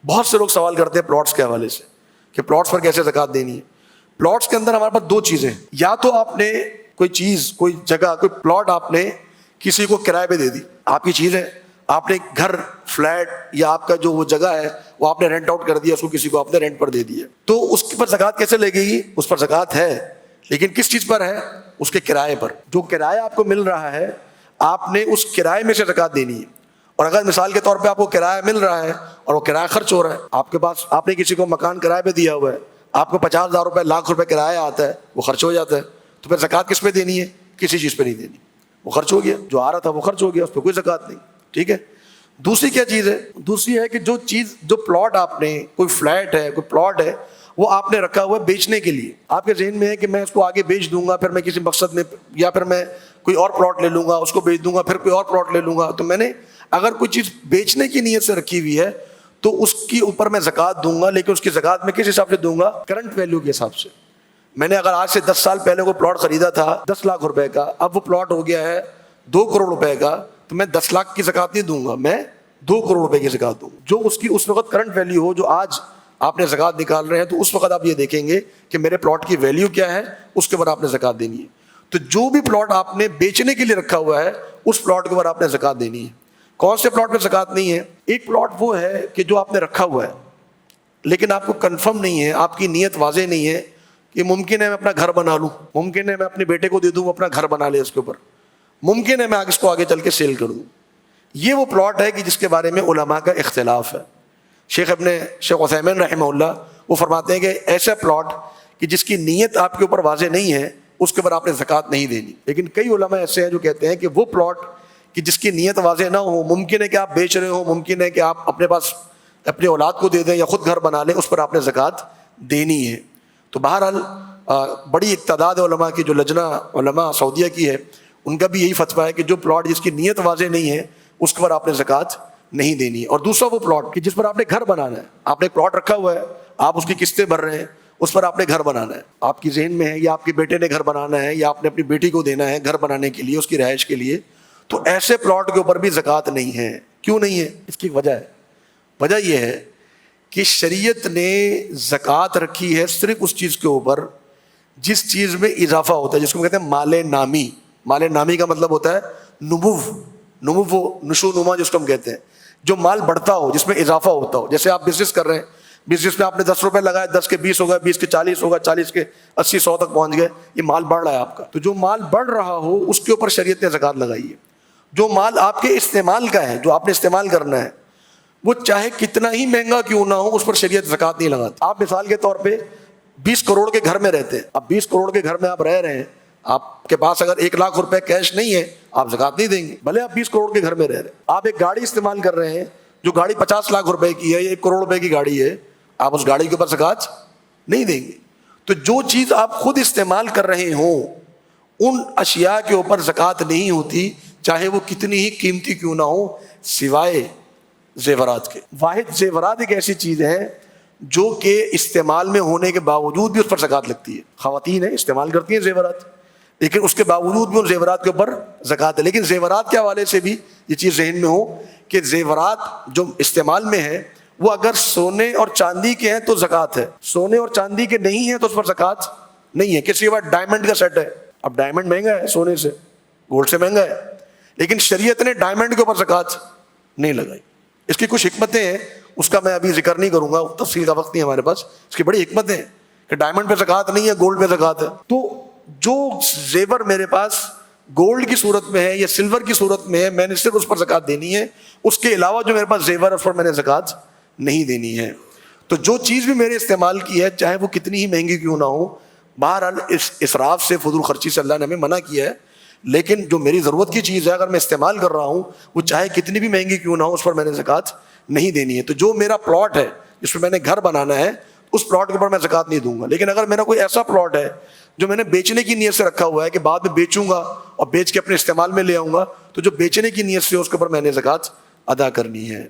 بہت سے لوگ سوال کرتے ہیں پلاٹس کے حوالے سے کہ پلاٹس پر کیسے زکوٰۃ دینی ہے. پلاٹس کے اندر ہمارے پاس دو چیزیں، یا تو آپ نے کوئی چیز، کوئی جگہ، کوئی پلاٹ آپ نے کسی کو کرائے پہ دے دی، آپ کی چیز ہے، آپ نے گھر، فلیٹ یا آپ کا جو وہ جگہ ہے وہ آپ نے رینٹ آؤٹ کر دیا، اس کو کسی کو آپ نے رینٹ پر دے دیا، تو اس کے پر زکوٰۃ کیسے لگے گی؟ اس پر زکوٰۃ ہے، لیکن کس چیز پر ہے؟ اس کے کرائے پر. جو کرایہ آپ کو مل رہا ہے آپ نے اس کرائے میں سے زکوٰۃ دینی ہے. اور اگر مثال کے طور پہ آپ کو کرایہ مل رہا ہے اور وہ کرایہ خرچ ہو رہا ہے، آپ کے پاس، آپ نے کسی کو مکان کرایہ پہ دیا ہوا ہے، آپ کو 50,000 روپے، لاکھ روپے کرایہ آتا ہے، وہ خرچ ہو جاتا ہے، تو پھر زکوٰۃ کس پہ دینی ہے؟ کسی چیز پہ نہیں دینی، وہ خرچ ہو گیا، جو آ رہا تھا وہ خرچ ہو گیا، اس پہ کوئی زکوٰۃ نہیں. ٹھیک ہے. دوسری کیا چیز ہے؟ دوسری ہے کہ جو چیز، جو پلاٹ آپ نے، کوئی فلیٹ ہے، کوئی پلاٹ ہے، وہ آپ نے رکھا ہوا ہے بیچنے کے لیے. آپ کے ذہن میں ہے کہ میں اس کو آگے بیچ دوں گا، پھر میں کسی مقصد میں، یا پھر میں کوئی اور پلاٹ لے لوں گا، اس کو بیچ دوں گا، پھر کوئی اور پلاٹ لے لوں گا. تو میں نے اگر کوئی چیز بیچنے کی نیت سے رکھی ہوئی ہے تو اس کے اوپر میں زکوٰۃ دوں گا، لیکن اس کی زکوٰۃ میں کس حساب سے دوں گا؟ کرنٹ ویلیو کے حساب سے. میں نے اگر آج سے 10 سال پہلے کوئی پلاٹ خریدا تھا 10 لاکھ روپے کا، اب وہ پلاٹ ہو گیا ہے 2 کروڑ روپے کا، تو میں 10 لاکھ کی زکوٰۃ نہیں دوں گا، میں 2 کروڑ روپے کی زکوٰۃ دوں گا. جو اس کی اس وقت کرنٹ ویلیو ہو، جو آج آپ نے زکوٰۃ نکال رہے ہیں، تو اس وقت آپ یہ دیکھیں گے کہ میرے پلاٹ کی ویلیو کیا ہے، اس کے اوپر آپ نے زکوٰۃ دینی ہے. تو جو بھی پلاٹ آپ نے بیچنے کے لیے رکھا ہوا ہے اس پلاٹ کے اوپر آپ نے زکوٰۃ دینی ہے. کون سے پلاٹ پہ زکوٰۃ نہیں ہے؟ ایک پلاٹ وہ ہے کہ جو آپ نے رکھا ہوا ہے لیکن آپ کو کنفرم نہیں ہے، آپ کی نیت واضح نہیں ہے کہ ممکن ہے میں اپنا گھر بنا لوں، ممکن ہے میں اپنے بیٹے کو دے دوں وہ اپنا گھر بنا لے اس کے اوپر، ممکن ہے میں اس کو آگے چل کے سیل کر دوں. یہ وہ پلاٹ ہے کہ جس کے بارے میں علماء کا اختلاف ہے. شیخ عثیمین رحمہ اللہ وہ فرماتے ہیں کہ ایسا پلاٹ کہ جس کی نیت آپ کے اوپر واضح نہیں ہے اس کے اوپر آپ نے زکوٰۃ نہیں دینی. لیکن کئی علماء ایسے ہیں جو کہتے ہیں کہ وہ پلاٹ کہ جس کی نیت واضح نہ ہو، ممکن ہے کہ آپ بیچ رہے ہو، ممکن ہے کہ آپ اپنے پاس اپنے اولاد کو دے دیں یا خود گھر بنا لیں، اس پر آپ نے زکوٰۃ دینی ہے. تو بہرحال بڑی تعداد علماء کی، جو لجنہ علماء سعودیہ کی ہے، ان کا بھی یہی فتویٰ ہے کہ جو پلاٹ جس کی نیت واضح نہیں ہے اس کے پر آپ نے زکوٰۃ نہیں دینی ہے. اور دوسرا وہ پلاٹ کہ جس پر آپ نے گھر بنانا ہے، آپ نے ایک پلاٹ رکھا ہوا ہے، آپ اس کی قسطیں بھر رہے ہیں، اس پر آپ نے گھر بنانا ہے، آپ کی ذہن میں ہے یا آپ کے بیٹے نے گھر بنانا ہے یا آپ نے اپنی بیٹی کو دینا ہے گھر بنانے کے لیے، اس کی رہائش کے لیے، تو ایسے پلاٹ کے اوپر بھی زکوٰۃ نہیں ہے. کیوں نہیں ہے؟ اس کی وجہ ہے، وجہ یہ ہے کہ شریعت نے زکوٰۃ رکھی ہے صرف اس چیز کے اوپر جس چیز میں اضافہ ہوتا ہے، جس کو کہتے ہیں مال نامی. مال نامی کا مطلب ہوتا ہے نشو نما، جس کو ہم کہتے ہیں جو مال بڑھتا ہو، جس میں اضافہ ہوتا ہو. جیسے آپ بزنس کر رہے ہیں، بزنس میں آپ نے 10 روپے لگائے، 10 کے 20 ہو گئے، 20 کے 40 ہوگا، 40 کے 80 100 تک پہنچ گئے، یہ مال بڑھ رہا ہے آپ کا. تو جو مال بڑھ رہا ہو اس کے اوپر شریعت نے زکوٰۃ لگائی ہے. جو مال آپ کے استعمال کا ہے، جو آپ نے استعمال کرنا ہے، وہ چاہے کتنا ہی مہنگا کیوں نہ ہو، اس پر شریعت زکوٰۃ نہیں لگاتی. آپ مثال کے طور پہ 20 کروڑ کے گھر میں رہتے ہیں، اب 20 کروڑ کے گھر میں آپ رہ رہے ہیں، آپ کے پاس اگر 1 لاکھ روپے کیش نہیں ہے آپ زکوٰۃ نہیں دیں گے، بھلے آپ 20 کروڑ کے گھر میں رہ رہے ہیں. آپ ایک گاڑی استعمال کر رہے ہیں، جو گاڑی 50 لاکھ روپے کی ہے یا 1 کروڑ روپے کی گاڑی ہے، آپ اس گاڑی کے اوپر زکوٰۃ نہیں دیں گے. تو جو چیز آپ خود استعمال کر رہے ہوں ان اشیاء کے اوپر زکوٰۃ نہیں ہوتی، چاہے وہ کتنی ہی قیمتی کیوں نہ ہو، سوائے زیورات کے. واحد زیورات ایک ایسی چیز ہے جو کہ استعمال میں ہونے کے باوجود بھی اس پر زکوٰۃ لگتی ہے. خواتین ہیں استعمال کرتی ہیں زیورات، لیکن اس کے باوجود بھی ان زیورات کے اوپر زکوٰۃ ہے. لیکن زیورات کے حوالے سے بھی یہ چیز ذہن میں ہو کہ زیورات جو استعمال میں ہے وہ اگر سونے اور چاندی کے ہیں تو زکوٰۃ ہے، سونے اور چاندی کے نہیں ہیں تو اس پر زکوٰۃ نہیں ہے. کسی کے بعد ڈائمنڈ کا سیٹ ہے، اب ڈائمنڈ مہنگا ہے سونے سے، گولڈ سے مہنگا ہے، لیکن شریعت نے ڈائمنڈ کے اوپر زکوٰۃ نہیں لگائی. اس کی کچھ حکمتیں ہیں، اس کا میں ابھی ذکر نہیں کروں گا، تفصیل کا وقت نہیں ہمارے پاس. اس کی بڑی حکمتیں ہیں کہ ڈائمنڈ پہ زکوٰۃ نہیں ہے، گولڈ پہ زکوٰۃ ہے. تو جو زیور میرے پاس گولڈ کی صورت میں ہے یا سلور کی صورت میں ہے، میں نے صرف اس پر زکوٰۃ دینی ہے. اس کے علاوہ جو میرے پاس زیور ہے اس پر میں نے زکوٰۃ نہیں دینی ہے. تو جو چیز بھی میرے استعمال کی ہے، چاہے وہ کتنی ہی مہنگی کیوں نہ ہو، بہرحال اس اسراف سے، فضول خرچی سے اللہ نے ہمیں منع کیا ہے. لیکن جو میری ضرورت کی چیز ہے اگر میں استعمال کر رہا ہوں، وہ چاہے کتنی بھی مہنگی کیوں نہ ہو، اس پر میں نے زکوٰۃ نہیں دینی ہے. تو جو میرا پلاٹ ہے جس میں نے گھر بنانا ہے، اس پلاٹ کے اوپر میں زکوٰۃ نہیں دوں گا. لیکن اگر میرا کوئی ایسا پلاٹ ہے جو میں نے بیچنے کی نیت سے رکھا ہوا ہے کہ بعد میں بیچوں گا اور بیچ کے اپنے استعمال میں لے آؤں گا، تو جو بیچنے کی نیت سے اس کے اوپر میں نے زکوٰۃ ادا کرنی ہے.